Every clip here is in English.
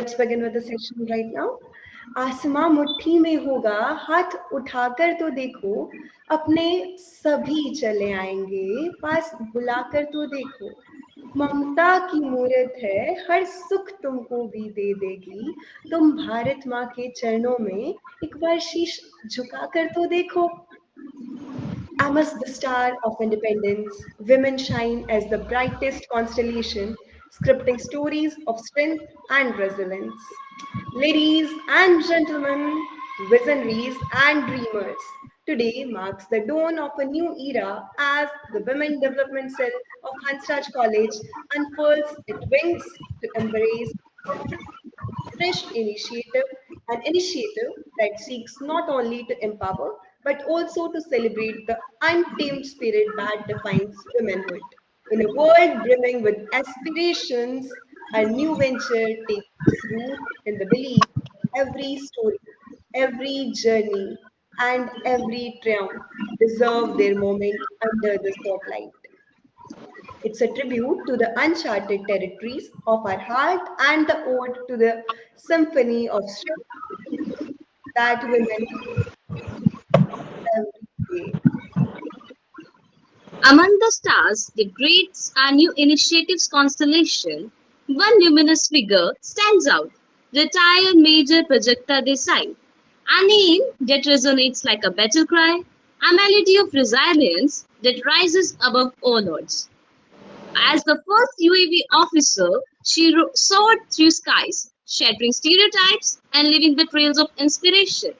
let's begin with the session right now. आसमां मुट्ठी में होगा, हाथ उठाकर तो देखो, अपने सभी चले आएंगे, पास बुलाकर तो देखो. ममता की मूरत है, हर सुख तुमको भी दे देगी. तुम भारत माँ के चरणों में एक बार शीश झुकाकर तो देखो. Amidst the star of independence, women shine as the brightest constellation, scripting stories of strength and resilience. Ladies and gentlemen, visionaries and dreamers, today marks the dawn of a new era as the Women Development Cell of Hansraj College unfurls its wings to embrace fresh initiative, an initiative that seeks not only to empower but also to celebrate the untamed spirit that defines womanhood. In a world brimming with aspirations, a new venture takes root in the belief that every story, every journey, and every triumph deserve their moment under the spotlight. It's a tribute to the uncharted territories of our heart and the ode to the symphony of strength that women every day. Among the stars, the greats and new initiatives constellation, one luminous figure stands out, retired Major Prajakta Desai, a name that resonates like a battle cry, a melody of resilience that rises above all odds. As the first UAV officer, she soared through skies, shattering stereotypes and leaving the trails of inspiration.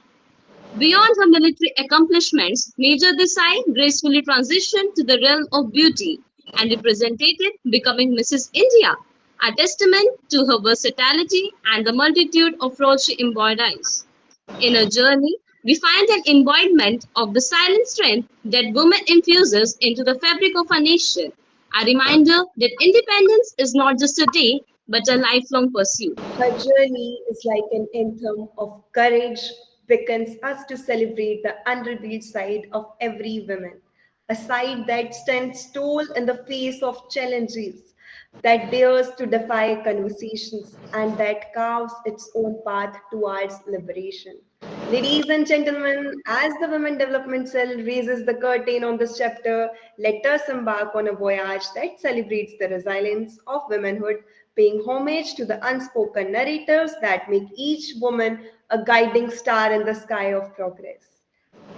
Beyond her military accomplishments, Major Desai gracefully transitioned to the realm of beauty and represented becoming Mrs. India, a testament to her versatility and the multitude of roles she embodies. In her journey, we find an embodiment of the silent strength that woman infuses into the fabric of our nation, a reminder that independence is not just a day but a lifelong pursuit. Her journey is like an anthem of courage, beckons us to celebrate the unrevealed side of every woman, a side that stands tall in the face of challenges, that dares to defy conversations, and that carves its own path towards liberation. Ladies and gentlemen, as the Women Development Cell raises the curtain on this chapter, let us embark on a voyage that celebrates the resilience of womanhood, paying homage to the unspoken narrators that make each woman a guiding star in the sky of progress.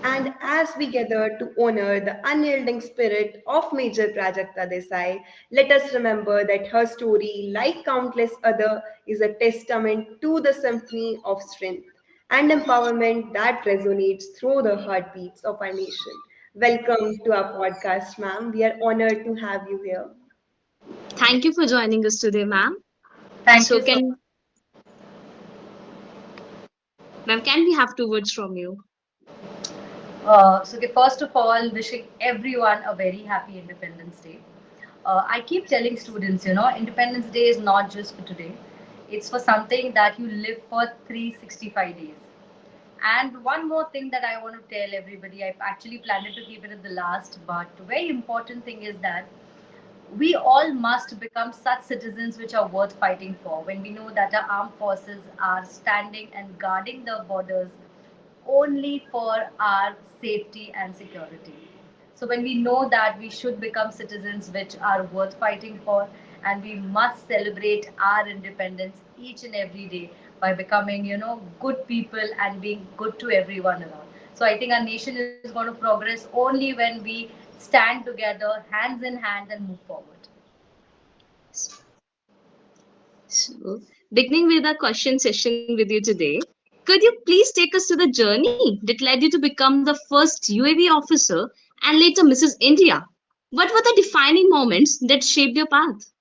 And as we gather to honor the unyielding spirit of Major Prajakta Desai, let us remember that her story, like countless other, is a testament to the symphony of strength and empowerment that resonates through the heartbeats of our nation. Welcome to our podcast, ma'am. We are honored to have you here. Thank you for joining us today, ma'am. Thank So you so can we have two words from you? okay, first of all, wishing everyone a very happy Independence Day. I keep telling students, Independence Day is not just for today. It's for something that you live for 365 days. And one more thing that I want to tell everybody, I actually planned to keep it at the last, but the very important thing is that we all must become such citizens which are worth fighting for when we know that our armed forces are standing and guarding the borders only for our safety and security. So when we know that we should become citizens which are worth fighting for, and we must celebrate our independence each and every day by becoming, good people and being good to everyone around. So I think our nation is going to progress only when we stand together, hands in hand, and move forward. So, beginning with our question session with you today, could you please take us to the journey that led you to become the first UAV officer and later Mrs. India? What were the defining moments that shaped your path?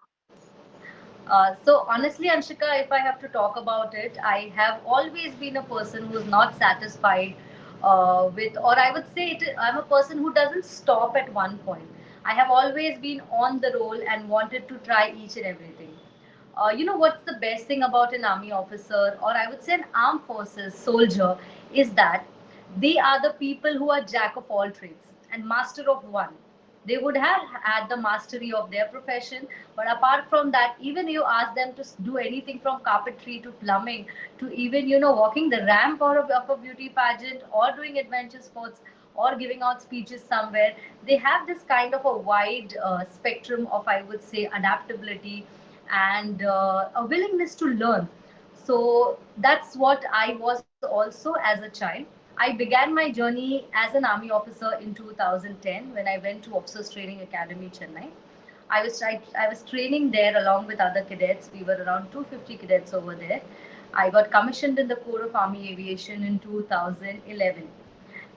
So honestly, Anshika, if I have to talk about it, I have always been a person who is not satisfied or I would say I'm a person who doesn't stop at one point. I have always been on the roll and wanted to try each and everything. What's the best thing about an army officer, or I would say an armed forces soldier, is that they are the people who are jack of all trades and master of one. They would have had the mastery of their profession, but apart from that, even you ask them to do anything from carpentry to plumbing to even walking the ramp of a beauty pageant or doing adventure sports or giving out speeches somewhere, they have this kind of a wide spectrum of, I would say, adaptability and a willingness to learn. So that's what I was also as a child. I began my journey as an army officer in 2010 when I went to Officers Training Academy, Chennai. I was training there along with other cadets. We were around 250 cadets over there. I got commissioned in the Corps of Army Aviation in 2011.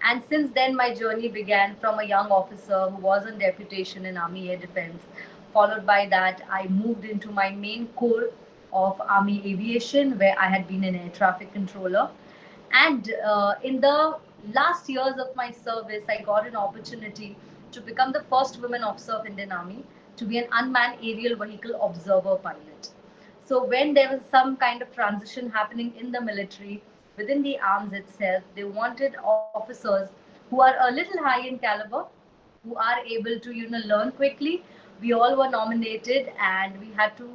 And since then, my journey began from a young officer who was on deputation in Army Air Defense. Followed by that, I moved into my main corps of Army Aviation, where I had been an air traffic controller. And in the last years of my service, I got an opportunity to become the first woman officer of Indian Army to be an unmanned aerial vehicle observer pilot. So when there was some kind of transition happening in the military, within the arms itself, they wanted officers who are a little high in caliber, who are able to learn quickly. We all were nominated, and we had to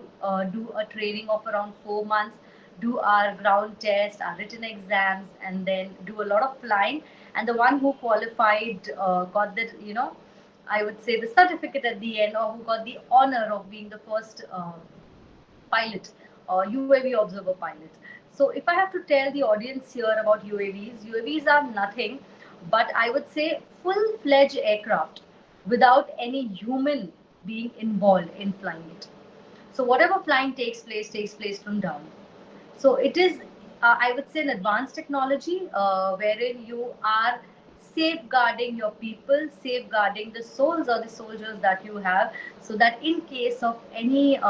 do a training of around 4 months, do our ground test, our written exams, and then do a lot of flying. And the one who qualified got the I would say the certificate at the end, or who got the honor of being the first pilot, UAV observer pilot. So, if I have to tell the audience here about UAVs are nothing but, I would say, full fledged aircraft without any human being involved in flying it. So, whatever flying takes place from down. So it is, I would say, an advanced technology wherein you are safeguarding your people, safeguarding the souls or the soldiers that you have, so that in case of any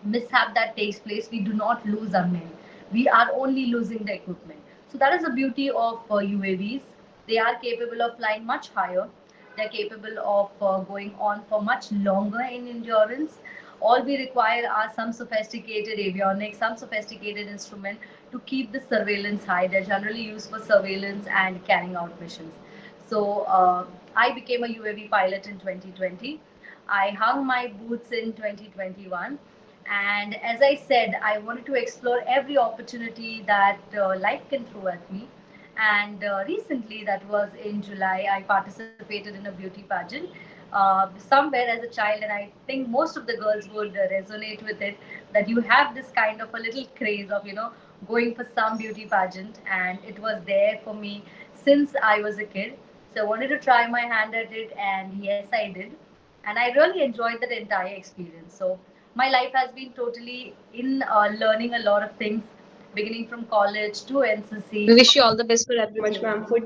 mishap that takes place, we do not lose our men. We are only losing the equipment. So that is the beauty of UAVs. They are capable of flying much higher. They're capable of going on for much longer in endurance. All we require are some sophisticated avionics, some sophisticated instrument to keep the surveillance high. They're generally used for surveillance and carrying out missions. So I became a UAV pilot in 2020. I hung my boots in 2021. And as I said, I wanted to explore every opportunity that life can throw at me. And recently, that was in July, I participated in a beauty pageant somewhere as a child. And I think most of the girls would resonate with it, that you have this kind of a little craze of, going for some beauty pageant. And it was there for me since I was a kid. So I wanted to try my hand at it, and yes, I did. And I really enjoyed that entire experience. So my life has been totally in learning a lot of things, beginning from college to We NCC. wish you all the best for Thank you so everything much, ahead. ma'am, for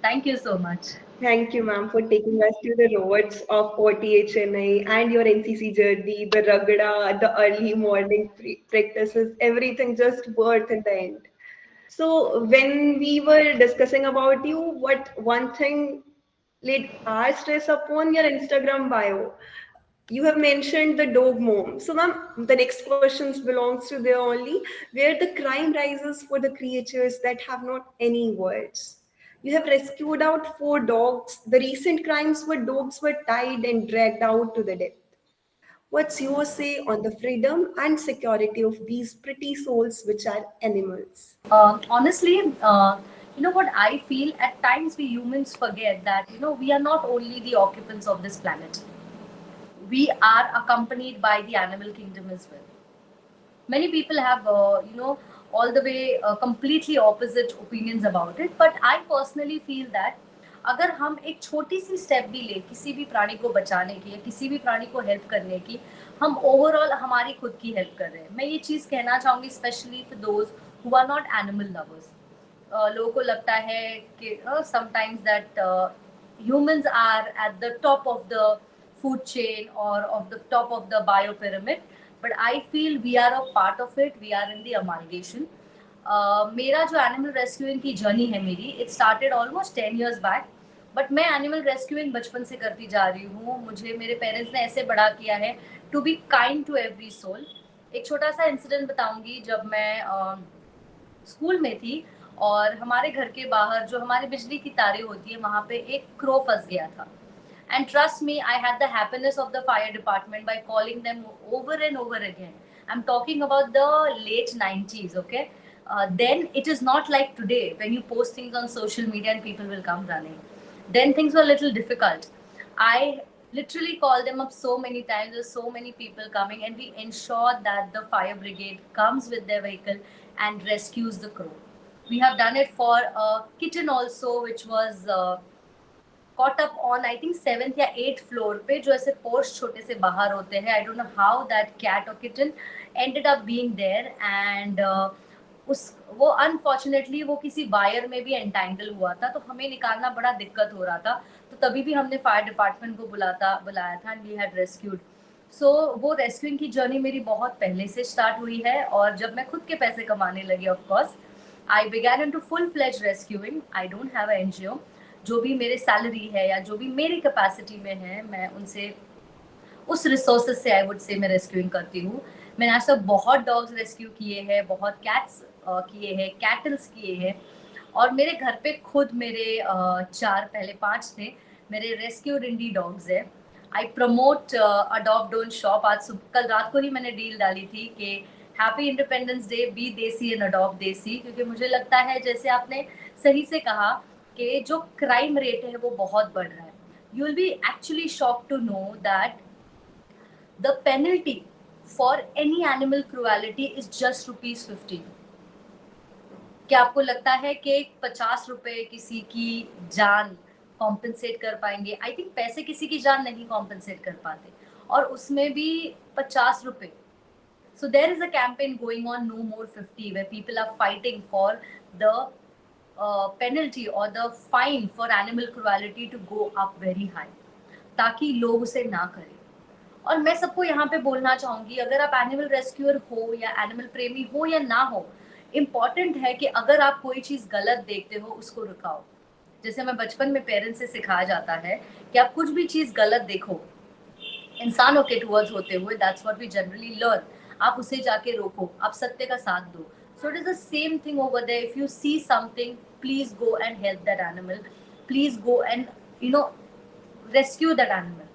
Thank you so much. thank you, ma'am, for taking us to the roads of OTA Chennai and your NCC journey, the ragda, the early morning practices, everything just worth in the end. So when we were discussing about you, what one thing laid our stress upon your Instagram bio? You have mentioned the dog mom. So, ma'am, the next questions belongs to there only, where the crime rises for the creatures that have not any words. You have rescued out 4 dogs. The recent crimes where dogs were tied and dragged out to the death. What's your say on the freedom and security of these pretty souls, which are animals? Honestly, you know what I feel? At times we humans forget that, we are not only the occupants of this planet, we are accompanied by the animal kingdom as well. Many people have all the way completely opposite opinions about it, but I personally feel that अगर हम एक छोटी see step भी ले किसी भी प्राणी को बचाने की या किसी भी प्राणी को हेल्प करने की, हम ओवरऑल हमारी खुद की हेल्प कर रहे हैं. मैं ये चीज़ कहना चाहूँगी specially for those who are not animal lovers. लोगों को लगता है कि sometimes that humans are at the top of the food chain or of the top of the bio pyramid, but I feel we are a part of it. We are in the amalgamation. मेरा जो animal rescuing की journey है मेरी, it started almost 10 years back. But मैं animal rescuing बचपन से करती जा रही हूँ. मुझे मेरे पेरेंट्स ने ऐसे बड़ा किया है to be kind to every soul. एक छोटा सा इंसिडेंट बताऊंगी. जब मैं स्कूल में थी और हमारे घर के बाहर जो हमारी बिजली की तारें होती है, वहाँ पे एक क्रो फंस गया था. And trust me, I had the happiness of the fire department by calling them over and over again. I'm talking about the late 90s, okay? Then it is not like today when you post things on social media and people will come running. Then things were a little difficult. I literally called them up so many times. There's so many people coming, and we ensure that the fire brigade comes with their vehicle and rescues the crow. We have done it for a kitten also, which was caught up on I think 7th या 8th floor पे, जो ऐसे porch छोटे से बाहर होते हैं. I don't know how that cat or kitten ended up being there, and उस वो अनफॉर्चुनेटली वो किसी वायर में भी एंटेंगल हुआ था, तो हमें निकालना बड़ा दिक्कत हो रहा था. तो तभी भी हमने फायर डिपार्टमेंट को बुलाया था, एंड वी हैड रेस्क्यूड. सो वो रेस्क्यूइंग की जर्नी मेरी बहुत पहले से स्टार्ट हुई है, और जब मैं खुद के पैसे कमाने लगी, of course I began into full fledge rescuing. I don't have a NGO. जो भी मेरे सैलरी है या जो भी मेरी कैपेसिटी में है, मैं उनसे उस रिसोर्सेज से आई वुड से मैं रेस्क्यूइंग करती हूँ. मैंने आज तक बहुत डॉग्स रेस्क्यू किए हैं, बहुत कैट्स किए हैं, कैटल्स किए हैं, और मेरे घर पे खुद मेरे 4 पहले 5 थे मेरे रेस्क्यूड इंडी डॉग्स है. आई प्रमोट अडॉप्ट डोंट शॉप. आज कल रात को ही मैंने डील डाली थी कि हैप्पी इंडिपेंडेंस डे, बी देसी एंड अडॉप्ट देसी, क्योंकि मुझे लगता है जैसे आपने सही से कहा कि जो क्राइम रेट है वो बहुत बढ़ रहा है. You will be actually shock to know that the penalty for any animal cruelty is just ₹15. क्या आपको लगता है कि 50 रुपए किसी की जान कॉम्पेंसेट कर पाएंगे? आई थिंक पैसे किसी की जान नहीं कॉम्पेंसेट कर पाते, और उसमें भी 50 रुपए. So there is a campaign going on, No More 50, where people are fighting for the penalty or the fine for animal cruelty to go up very high, ताकि लोग उसे ना करें. और मैं सबको यहाँ पे बोलना चाहूंगी, अगर आप एनिमल रेस्क्यूअर हो या एनिमल प्रेमी हो या ना हो, इम्पॉर्टेंट है कि अगर आप कोई चीज गलत देखते हो उसको रुकाओ. जैसे हमें बचपन में पेरेंट्स से सिखाया जाता है कि आप कुछ भी चीज गलत देखो इंसानों के टुवर्ड्स होते हुए, that's what we generally learn. आप उसे जाके रोको, आप सत्य का साथ दो. So it is the same thing over there. If you see something, please go and help that animal. Please go and rescue that animal.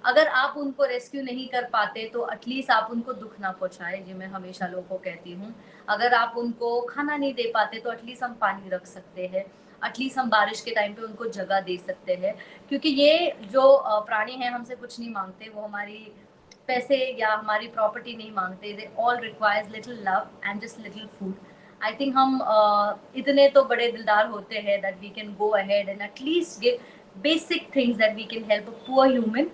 अगर आप उनको रेस्क्यू नहीं कर पाते तो एटलीस्ट आप उनको दुख ना पहुंचाए, जो मैं हमेशा लोगों को कहती हूँ. अगर आप उनको खाना नहीं दे पाते तो एटलीस्ट हम पानी रख सकते हैं, एटलीस्ट हम बारिश के टाइम पे उनको जगह दे सकते हैं. क्योंकि ये जो प्राणी हैं हमसे कुछ नहीं मांगते, वो हमारी पैसे या हमारी प्रॉपर्टी नहीं मांगते. They all requires little love and just little food. I think हम इतने तो बड़े दिलदार होते हैं that we can go ahead and at least give basic things that we can help a poor human.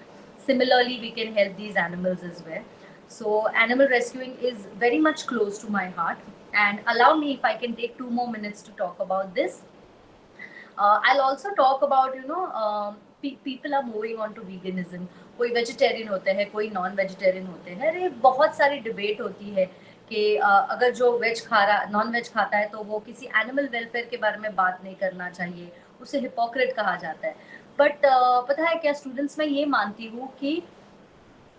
Similarly, we can help these animals as well. So animal rescuing is very much close to my heart. And allow me, if I can take 2 more minutes to talk about this. I'll also talk about, people are moving on to veganism. कोई vegetarian होते हैं, कोई non vegetarian होते हैं. अरे बहुत सारी debate होती है कि अगर जो नॉन वेज खाता है तो वो किसी एनिमल वेलफेयर के बारे में बात नहीं करना चाहिए, उसे हिपोक्रेट कहा जाता है. बट पता है क्या स्टूडेंट्स, मैं ये मानती हूँ कि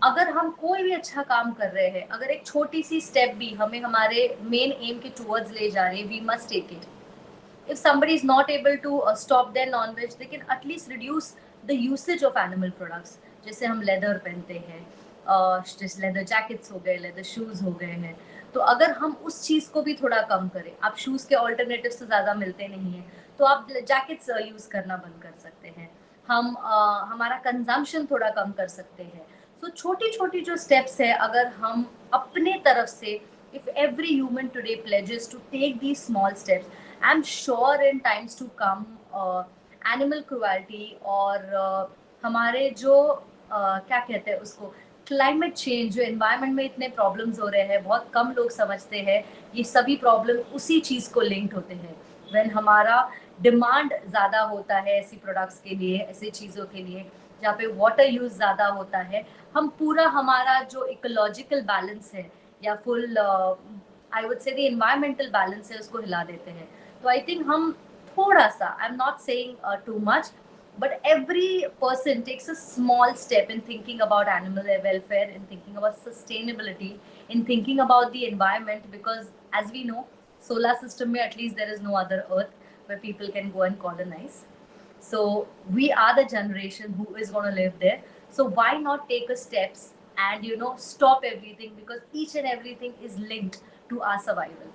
अगर हम कोई भी अच्छा काम कर रहे हैं, अगर एक छोटी सी स्टेप भी हमें हमारे मेन एम के टूवर्ड्स ले जा रही है, we must take it. if somebody is not able to stop their non-veg, they can at least reduce the usage of animal products. जैसे हम लेदर पहनते हैं, जैसे लेदर जैकेट्स हो गए, लेदर शूज हो गए हैं, तो अगर हम उस चीज़ को भी थोड़ा कम करें, आप शूज के ऑल्टरनेटिव्स तो ज़्यादा मिलते नहीं हैं, तो आप जैकेट्स यूज़ करना बंद कर सकते हैं. हम हमारा कंजम्पशन थोड़ा कम कर सकते हैं. सो छोटी छोटी जो स्टेप्स है, अगर हम अपने तरफ से, if every human today pledges to take these small steps, I'm sure in times to come animal cruelty और हमारे जो क्या कहते हैं उसको, क्लाइमेट चेंज, जो एनवायरनमेंट में इतने प्रॉब्लम्स हो रहे हैं, बहुत कम लोग समझते हैं. ये सभी प्रॉब्लम उसी चीज़ को लिंक्ड होते हैं. व्हेन हमारा डिमांड ज़्यादा होता है ऐसी प्रोडक्ट्स के लिए, ऐसी चीज़ों के लिए जहाँ पे वाटर यूज़ ज़्यादा होता है, हम पूरा हमारा जो इकोलॉजिकल बैलेंस है या full I would say the environmental balance है, उसको हिला देते हैं. तो आई थिंक हम थोड़ा सा, I am not saying too much, but every person takes a small step in thinking about animal welfare, in thinking about sustainability, in thinking about the environment, because as we know, solar system mein at least there is no other earth where people can go and colonize. So we are the generation who is going to live there. So why not take a steps and stop everything, because each and everything is linked to our survival.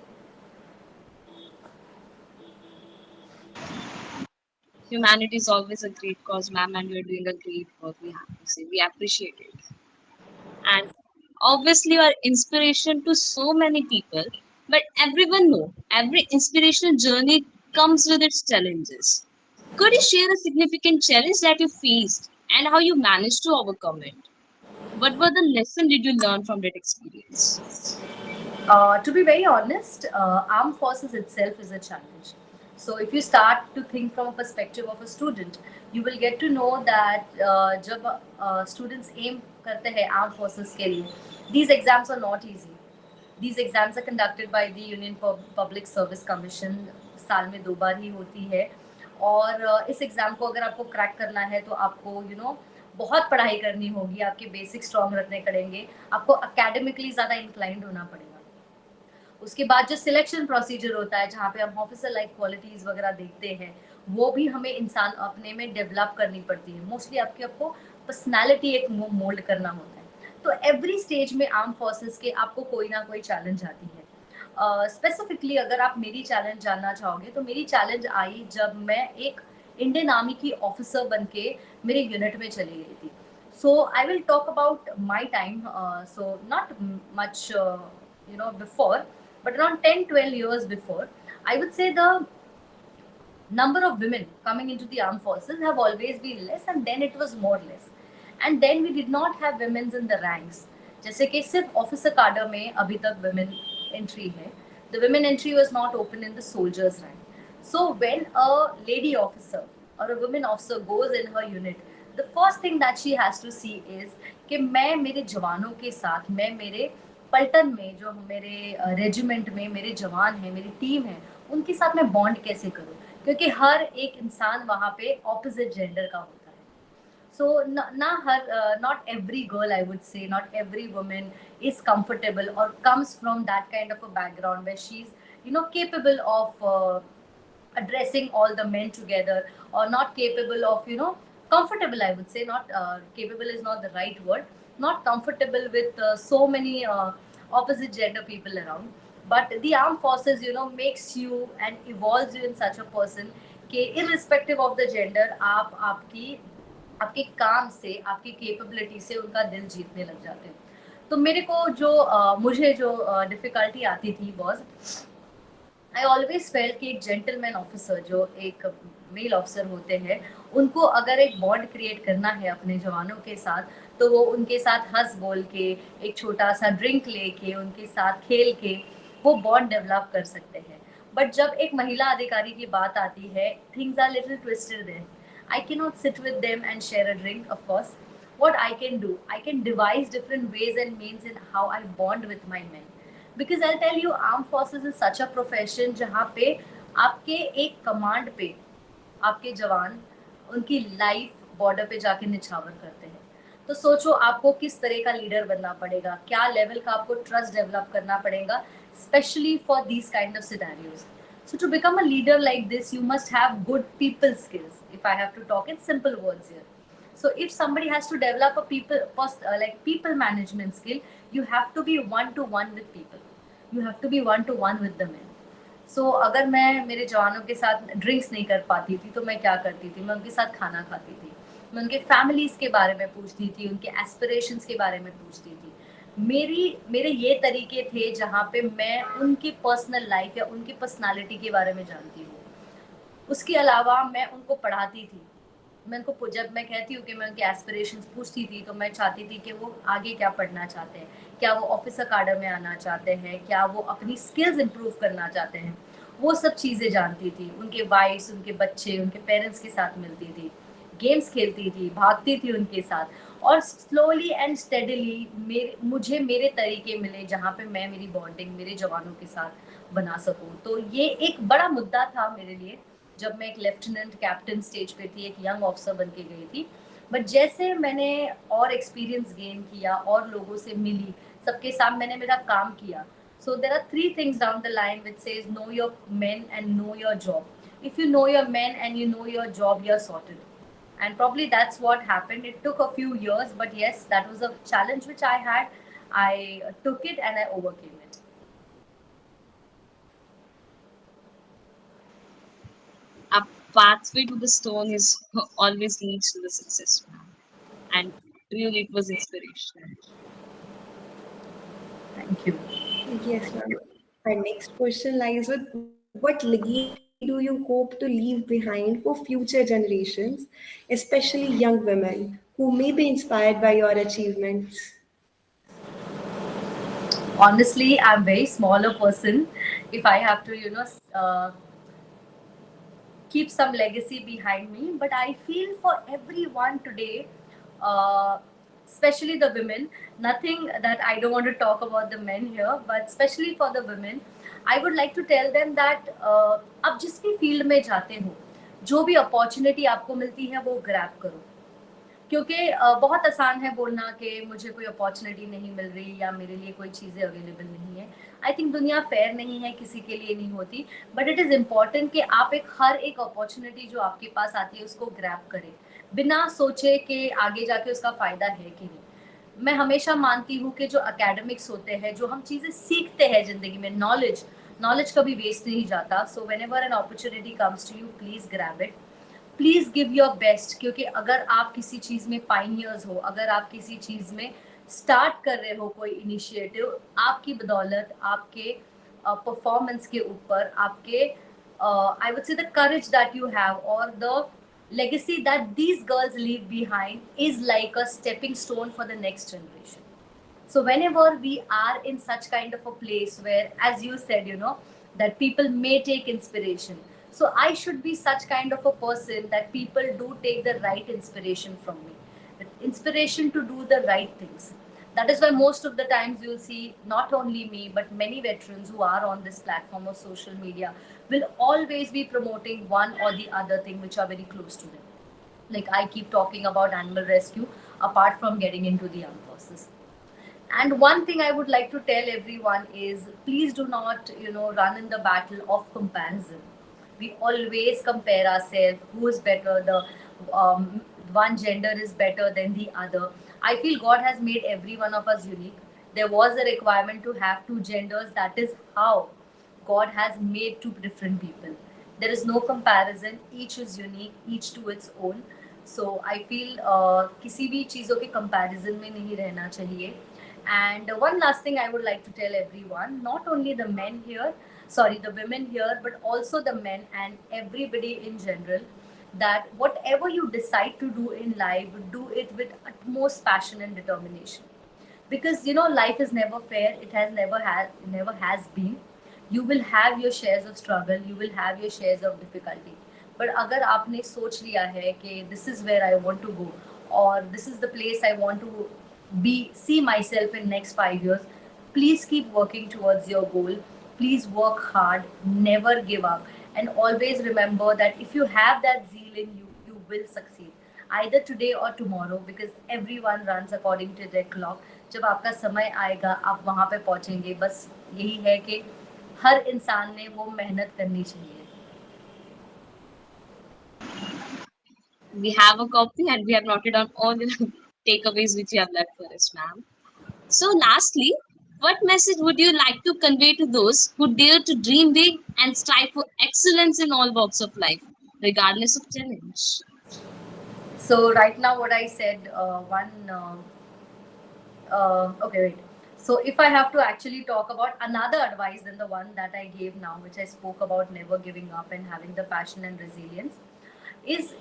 Humanity is always a great cause, ma'am, and you're doing a great work. We have to say we appreciate it, and obviously you are inspiration to so many people. But everyone know every inspirational journey comes with its challenges. Could you share a significant challenge that you faced and how you managed to overcome it? What were the lesson did you learn from that experience? To be very honest, armed forces itself is a challenge. So if you start to think from a perspective of a student, you will get to know that जब students aim करते हैं armed forces के लिए, these exams are not easy. These exams are conducted by the Union Public Service Commission. साल में 2 बार ही होती है, और इस एग्ज़ाम को अगर आपको क्रैक करना है तो आपको बहुत पढ़ाई करनी होगी, आपके बेसिक स्ट्रॉन्ग रखने पड़ेंगे, आपको अकेडमिकली ज़्यादा इंक्लाइंड होना पड़ेगा। उसके बाद जो सिलेक्शन प्रोसीजर होता है, जहाँ पे हम ऑफिसर लाइक क्वालिटीज़ वगैरह देखते हैं, वो भी हमें इंसान अपने में डेवलप करनी पड़ती है। मोस्टली आपको पर्सनैलिटी एक मोल्ड करना होता है। तो एवरी स्टेज में आर्म फोर्सेस के आपको कोई ना कोई चैलेंज आती है। स्पेसिफिकली अगर आप मेरी चैलेंज जानना चाहोगे, तो मेरी चैलेंज आई जब मैं एक इंडियन आर्मी की ऑफिसर बन के मेरे यूनिट में चली गई थी। So I will talk about my time, so not much before, but around 10-12 years before, I would say the number of women coming into the armed forces have always been less, and then it was more less, and then we did not have women's in the ranks. जैसे कि सिर्फ officer cadre में अभी तक women entry है, the women entry was not open in the soldiers rank. So when a lady officer or a woman officer goes in her unit, the first thing that she has to see is कि मैं मेरे जवानों के साथ, मैं मेरे पलटन में जो मेरे रेजिमेंट में मेरे जवान हैं, मेरी टीम है, उनके साथ मैं बॉन्ड कैसे करूं, क्योंकि हर एक इंसान वहाँ पे ऑपोजिट जेंडर का होता है। So not every girl, I would say, not every woman is comfortable or comes from that kind of a background where she's capable of addressing all the men together, or not capable of comfortable, I would say, not capable is not the right word, not comfortable with so many opposite gender people around. But the armed forces makes you and evolves you in such a person कि irrespective of the gender, आप आपकी आपके काम से, आपकी capability से उनका दिल जीतने लग जाते हैं। तो मेरे को मुझे जो डिफिकल्टी आती थी वॉज, आई ऑलवेज फेल्ट कि एक जेंटलमैन ऑफिसर, जो एक मेल ऑफिसर होते हैं, उनको अगर एक बॉन्ड क्रिएट करना है अपने जवानों के साथ, तो वो उनके साथ हंस बोल के, एक छोटा सा ड्रिंक लेके, उनके साथ खेल के वो बॉन्ड डेवलप कर सकते हैं। बट जब एक महिला अधिकारी की बात आती है, things are little twisted there. I cannot sit with them and share a drink, of course. What I can do, I can devise different ways and means in how I bond with my men. Because I'll tell you, armed forces is such a profession जहाँ पे आपके एक command पे आपके जवान उनकी life border पे जाके निछावर करते हैं। तो सोचो आपको किस तरह का लीडर बनना पड़ेगा, क्या लेवल का आपको ट्रस्ट डेवलप करना पड़ेगा, specially for these kind of scenarios. So to become a leader like this, you must have good people skills. If I have to talk in simple words here, so if somebody has to develop a like people management skill, you have to be one to one with people. You have to be one to one with the men. So अगर मैं मेरे जवानों के साथ drinks नहीं कर पाती थी, तो मैं क्या करती थी, मैं उनके साथ खाना खाती थी, मैं उनके फैमिलीज के बारे में पूछती थी, उनके एस्पिरेशंस के बारे में पूछती थी। मेरे ये तरीके थे जहाँ पे मैं उनकी पर्सनल लाइफ या उनकी पर्सनालिटी के बारे में जानती हूँ। उसके अलावा मैं उनको पढ़ाती थी। मैं उनको, जब मैं कहती हूँ कि मैं उनके एस्पिरेशंस पूछती थी, तो मैं चाहती थी कि वो आगे क्या पढ़ना चाहते हैं, क्या वो ऑफिसर काडर में आना चाहते हैं, क्या वो अपनी स्किल्स इम्प्रूव करना चाहते हैं, वो सब चीज़ें जानती थी। उनके वाइफ्स, उनके बच्चे, उनके पेरेंट्स के साथ मिलती थी, गेम्स खेलती थी, भागती थी उनके साथ, और स्लोली एंड स्टेडली मुझे मेरे तरीके मिले जहाँ पे मैं मेरी बॉन्डिंग मेरे जवानों के साथ बना सकूँ। तो ये एक बड़ा मुद्दा था मेरे लिए जब मैं एक लेफ्टिनेंट कैप्टन स्टेज पे थी, एक यंग ऑफिसर बन के गई थी। बट जैसे मैंने और एक्सपीरियंस गेन किया और लोगों से मिली, सबके साथ मैंने मेरा काम किया, so there are three things down the line which says know your men and know your job. If you know your men and you know your job, you're sorted. And probably that's what happened. It took a few years, but yes, that was a challenge which I had. I took it and I overcame it. A pathway to the stone is always leads to the success, ma'am. And really, it was inspirational. Thank you. Yes, ma'am. Our next question lies with what legacy do you hope to leave behind for future generations, especially young women who may be inspired by your achievements? Honestly, I'm very smaller person. If I have to, keep some legacy behind me. But I feel for everyone today, uh, especially the women, nothing that I don't want to talk about the men here, but especially for the women, I would like to tell them that आप जिस भी field में जाते हो, जो भी opportunity आपको मिलती है वो ग्रैब करो. क्योंकि बहुत आसान है बोलना कि मुझे कोई अपॉर्चुनिटी नहीं मिल रही या मेरे लिए कोई चीज़ें अवेलेबल नहीं है. आई थिंक दुनिया फेयर नहीं है, किसी के लिए नहीं होती. बट इट इज़ इम्पॉर्टेंट कि आप हर एक अपॉर्चुनिटी जो आपके पास आती है उसको ग्रैब करें, बिना सोचे कि आगे जाके उसका फ़ायदा है कि नहीं. मैं हमेशा मानती हूँ कि जो एकेडमिक्स होते हैं, जो हम चीज़ें सीखते हैं ज़िंदगी में, नॉलेज नॉलेज कभी वेस्ट नहीं जाता. So whenever an opportunity comes to you, please grab it. Please give your best. क्योंकि अगर आप किसी चीज़ में पाइनियर्स हो, अगर आप किसी चीज़ में स्टार्ट कर रहे हो कोई इनिशिएटिव, आपकी बदौलत, आपके परफॉर्मेंस के ऊपर, आपके I would say the courage that you have और the legacy that these girls leave behind is like a stepping stone for the next generation. So whenever we are in such kind of a place where, as you said, that people may take inspiration, so I should be such kind of a person that people do take the right inspiration from me, the inspiration to do the right things. That is why most of the times you'll see not only me but many veterans who are on this platform of social media will always be promoting one or the other thing which are very close to them. Like I keep talking about animal rescue apart from getting into the armed forces. And one thing I would like to tell everyone is please do not, run in the battle of comparison. We always compare ourselves, who is better, the one gender is better than the other. I feel God has made every one of us unique. There was a requirement to have two genders. That is how God has made two different people. There is no comparison. Each is unique, each to its own. So I feel किसी भी चीज़ों के comparison में नहीं रहना चाहिए. And one last thing I would like to tell everyone, not only the men here, sorry, the women here, but also the men and everybody in general, that whatever you decide to do in life, do it with utmost passion and determination. Because life is never fair. It has never has been. You will have your shares of struggle. You will have your shares of difficulty. But अगर आपने सोच लिया है कि this is where I want to go, or this is the place I want to see myself in next 5 years, please keep working towards your goal. Please work hard, never give up, and always remember that if you have that zeal in you, you will succeed either today or tomorrow, because everyone runs according to their clock. जब आपका समय आएगा आप वहाँ पे पहुँचेंगे. बस यही है कि हर इंसान ने वो मेहनत करनी चाहिए. We have a copy and we have noted down all the takeaways which you have left for us, ma'am. So, lastly, what message would you like to convey to those who dare to dream big and strive for excellence in all walks of life, regardless of challenge? So right now, what I said, okay, wait. So if I have to actually talk about another advice than the one that I gave now, which I spoke about never giving up and having the passion and resilience, is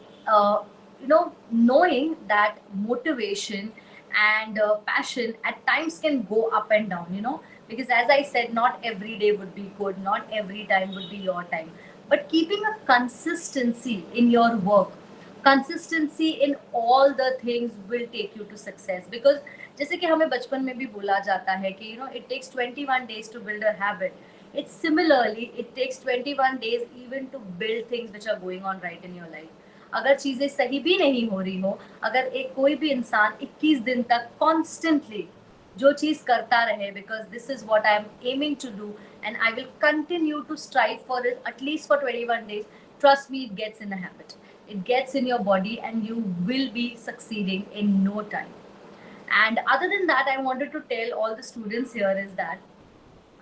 knowing that motivation and passion at times can go up and down. Because as I said, not every day would be good, not every time would be your time, but keeping a consistency in your work, consistency in all the things will take you to success. Because जैसे कि हमें बचपन में भी बोला जाता है कि it takes 21 days to build a habit. It's similarly, it takes 21 days even to build things which are going on right in your life. अगर चीज़ें सही भी नहीं हो रही हो, अगर एक कोई भी इंसान 21 दिन तक कॉन्स्टेंटली जो चीज़ करता रहे, because this is what I am aiming to do and I will continue to strive for it at least for 21 days. trust me, it gets in a habit. It gets in your body, and you will be succeeding in no time. And other than that, I wanted to tell all the students here is that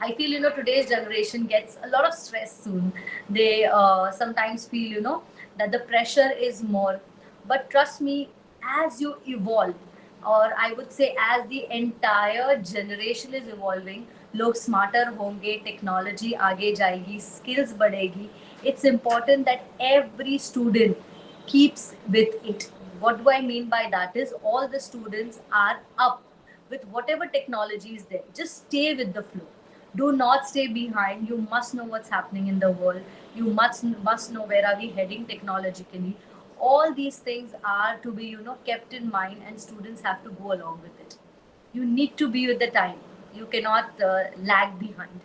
I feel, today's generation gets a lot of stress soon. They sometimes feel, that the pressure is more. But trust me, as you evolve, or I would say as the entire generation is evolving, लोग smarter होंगे, technology आगे जाएगी, skills बढ़ेगी. It's important that every student keeps with it. What do I mean by that is all the students are up with whatever technology is there. Just stay with the flow. Do not stay behind. You must know what's happening in the world. You must know where are we heading technologically. All these things are to be kept in mind, and students have to go along with it. You need to be with the time. You cannot lag behind.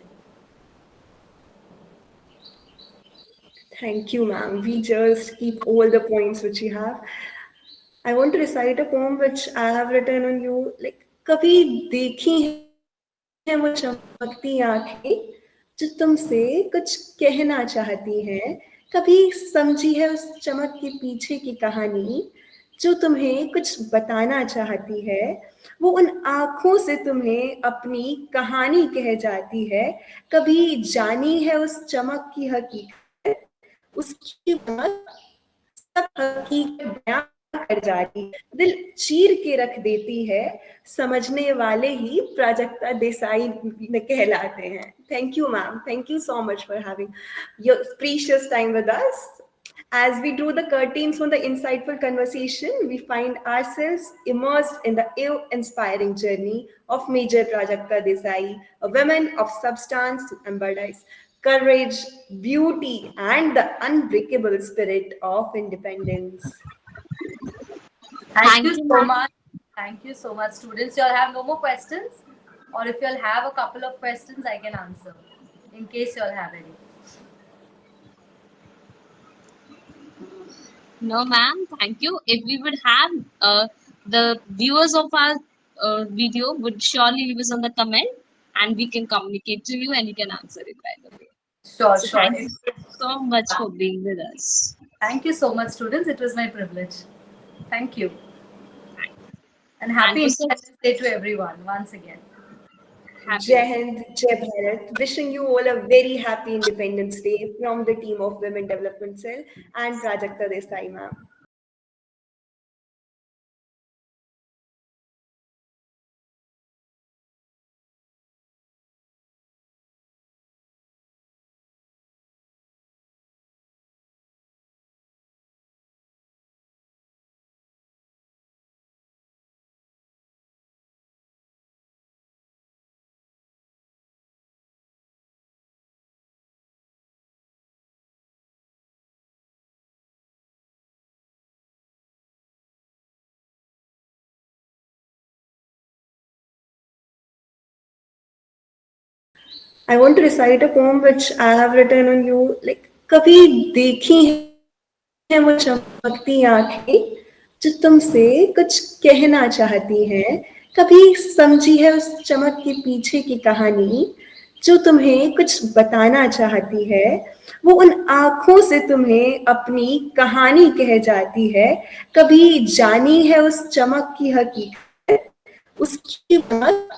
Thank you, ma'am. We just keep all the points which you have. I want to recite a poem which I have written on you. Like, कभी देखी है वो चमकती आंखें जो तुमसे कुछ कहना चाहती हैं, कभी समझी है उस चमक के पीछे की कहानी जो तुम्हें कुछ बताना चाहती है, वो उन आँखों से तुम्हें अपनी कहानी कह जाती है, कभी जानी है उस चमक की हकीकत, उसकी बात सब हकीकत बयां कर जाती, दिल चीर के रख देती है, समझने वाले ही प्राजक्ता देसाई में कहलाते हैं. Thank you, ma'am. Thank you so much for having your precious time with us. As we drew the curtains on the insightful conversation, we find ourselves immersed in the awe-inspiring journey of Major Prajakta Desai, a woman of substance who embodies courage, beauty, and the unbreakable spirit of independence. Thank Thank you you, so ma'am. much. Thank you so much, students. You all have no more questions? Or if you all have a couple of questions, I can answer in case you all have any. No, ma'am. Thank you. If we would have the viewers of our video would surely leave us on the comment, and we can communicate to you, and you can answer it by the way. Sure, So sure. thank you so much for being with us. Thank you so much, students. It was my privilege. Thank you. And And happy to such Independence Day to everyone once again. Jai happy. Hind, Jai Bharat. Wishing you all a very happy Independence Day from the team of Women Development Cell and Prajakta Desai, ma'am. I want to recite a poem which I have written on you. Like, कभी देखी है वो चमकती आंखें जो तुमसे कुछ कहना चाहती हैं, कभी समझी है उस चमक के पीछे की कहानी जो तुम्हें कुछ बताना चाहती है, वो उन आँखों से तुम्हें अपनी कहानी कह जाती है, कभी जानी है उस चमक की हकीकत, उसकी बात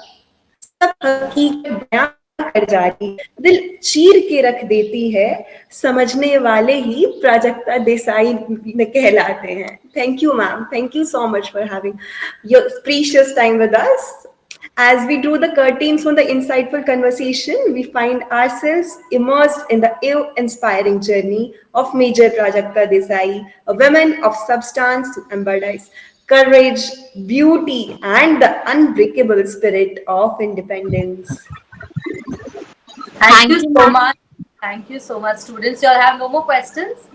सब हकीकत बयां कर जाती, दिल चीर के रख देती है, समझने वाले ही प्राजक्ता देसाई में कहलाते हैं. Thank you, ma'am. Thank you so much for having your precious time with us. As we drew the curtains on the insightful conversation, we find ourselves immersed in the awe-inspiring journey of Major Prajakta Desai, a woman of substance who embodies courage, beauty, and the unbreakable spirit of independence. Thank Thank you you, so ma'am. much. Thank you so much, students. You all have no more questions?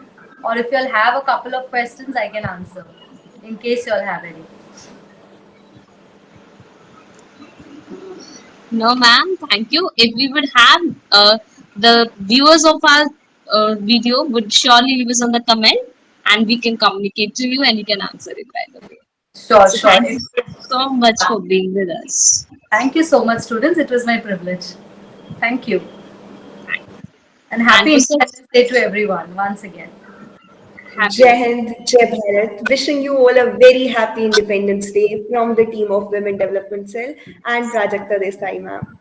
Or if you all have a couple of questions, I can answer in case you all have any. No, ma'am. Thank you. If we would have the viewers of our video would surely leave us on the comment, and we can communicate to you, and you can answer it by the way. Sure, So sure. thank you so much for being with us. Thank you so much, students. It was my privilege. Thank you. And And happy to such Independence Day to everyone once again. Happy. Jai Hind, Jai Bharat. Wishing you all a very happy Independence Day from the team of Women Development Cell and Prajakta Desai, ma'am.